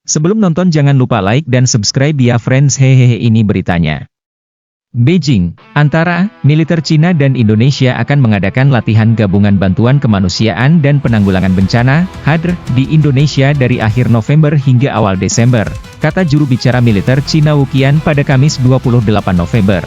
Sebelum nonton jangan lupa like dan subscribe ya friends. Hehehe, ini beritanya. Beijing, antara militer Cina dan Indonesia akan mengadakan latihan gabungan bantuan kemanusiaan dan penanggulangan bencana (HADR) di Indonesia dari akhir November hingga awal Desember, kata juru bicara militer Cina Wu Qian pada Kamis 28 November.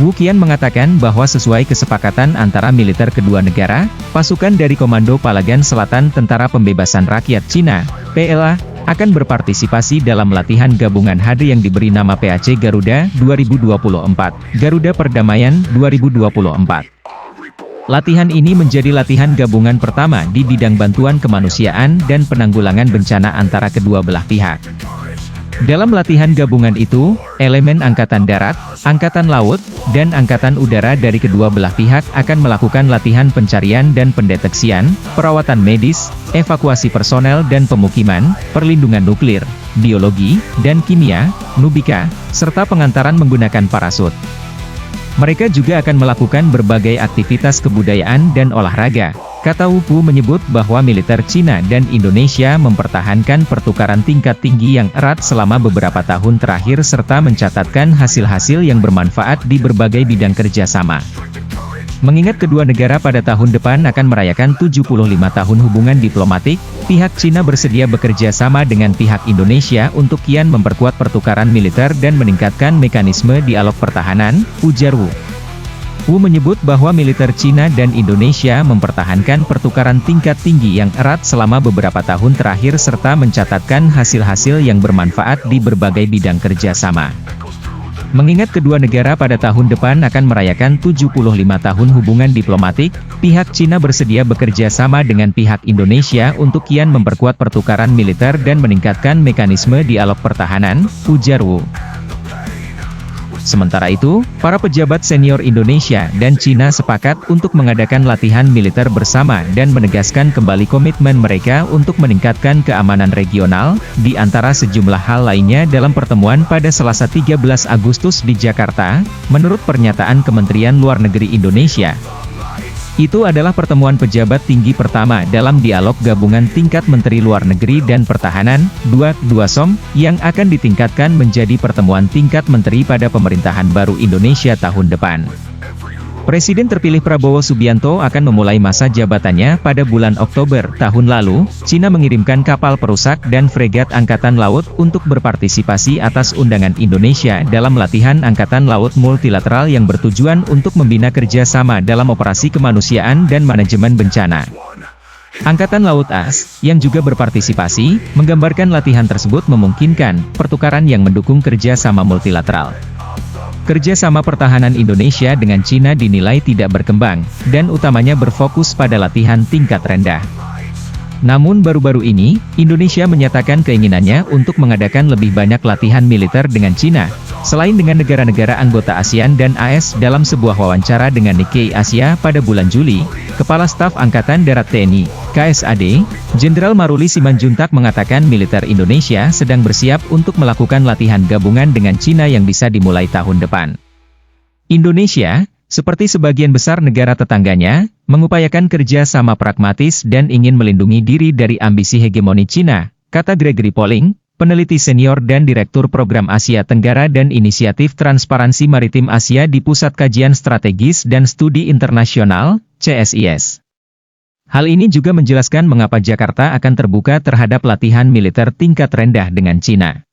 Wu Qian mengatakan bahwa sesuai kesepakatan antara militer kedua negara, pasukan dari Komando Palagan Selatan Tentara Pembebasan Rakyat Cina, PLA, akan berpartisipasi dalam latihan gabungan HADR yang diberi nama PAC Garuda 2024, Garuda Perdamaian 2024. Latihan ini menjadi latihan gabungan pertama di bidang bantuan kemanusiaan dan penanggulangan bencana antara kedua belah pihak. Dalam latihan gabungan itu, elemen Angkatan Darat, Angkatan Laut, dan Angkatan Udara dari kedua belah pihak akan melakukan latihan pencarian dan pendeteksian, perawatan medis, evakuasi personel dan pemukiman, perlindungan nuklir, biologi, dan kimia, nubika, serta pengantaran menggunakan parasut. Mereka juga akan melakukan berbagai aktivitas kebudayaan dan olahraga. Kata Wu menyebut bahwa militer Cina dan Indonesia mempertahankan pertukaran tingkat tinggi yang erat selama beberapa tahun terakhir serta mencatatkan hasil-hasil yang bermanfaat di berbagai bidang kerjasama. Mengingat kedua negara pada tahun depan akan merayakan 75 tahun hubungan diplomatik, pihak Cina bersedia bekerja sama dengan pihak Indonesia untuk kian memperkuat pertukaran militer dan meningkatkan mekanisme dialog pertahanan, ujar Wu. Wu menyebut bahwa militer Cina dan Indonesia mempertahankan pertukaran tingkat tinggi yang erat selama beberapa tahun terakhir serta mencatatkan hasil-hasil yang bermanfaat di berbagai bidang kerjasama. Mengingat kedua negara pada tahun depan akan merayakan 75 tahun hubungan diplomatik, pihak Cina bersedia bekerja sama dengan pihak Indonesia untuk kian memperkuat pertukaran militer dan meningkatkan mekanisme dialog pertahanan, ujar Wu. Sementara itu, para pejabat senior Indonesia dan Cina sepakat untuk mengadakan latihan militer bersama dan menegaskan kembali komitmen mereka untuk meningkatkan keamanan regional, di antara sejumlah hal lainnya dalam pertemuan pada Selasa 13 Agustus di Jakarta, menurut pernyataan Kementerian Luar Negeri Indonesia. Itu adalah pertemuan pejabat tinggi pertama dalam dialog gabungan tingkat Menteri Luar Negeri dan Pertahanan, 2-2SOM, yang akan ditingkatkan menjadi pertemuan tingkat menteri pada pemerintahan baru Indonesia tahun depan. Presiden terpilih Prabowo Subianto akan memulai masa jabatannya pada bulan Oktober tahun lalu. Cina mengirimkan kapal perusak dan fregat Angkatan Laut untuk berpartisipasi atas undangan Indonesia dalam latihan Angkatan Laut multilateral yang bertujuan untuk membina kerjasama dalam operasi kemanusiaan dan manajemen bencana. Angkatan Laut AS, yang juga berpartisipasi, menggambarkan latihan tersebut memungkinkan pertukaran yang mendukung kerjasama multilateral. Kerjasama pertahanan Indonesia dengan Cina dinilai tidak berkembang, dan utamanya berfokus pada latihan tingkat rendah. Namun baru-baru ini, Indonesia menyatakan keinginannya untuk mengadakan lebih banyak latihan militer dengan Cina, selain dengan negara-negara anggota ASEAN dan AS. Dalam sebuah wawancara dengan Nikkei Asia pada bulan Juli, Kepala Staf Angkatan Darat TNI, KSAD, Jenderal Maruli Simanjuntak mengatakan militer Indonesia sedang bersiap untuk melakukan latihan gabungan dengan Cina yang bisa dimulai tahun depan. Indonesia, seperti sebagian besar negara tetangganya, mengupayakan kerja sama pragmatis dan ingin melindungi diri dari ambisi hegemoni Cina, kata Gregory Poling, peneliti senior dan Direktur Program Asia Tenggara dan Inisiatif Transparansi Maritim Asia di Pusat Kajian Strategis dan Studi Internasional, CSIS. Hal ini juga menjelaskan mengapa Jakarta akan terbuka terhadap latihan militer tingkat rendah dengan Cina.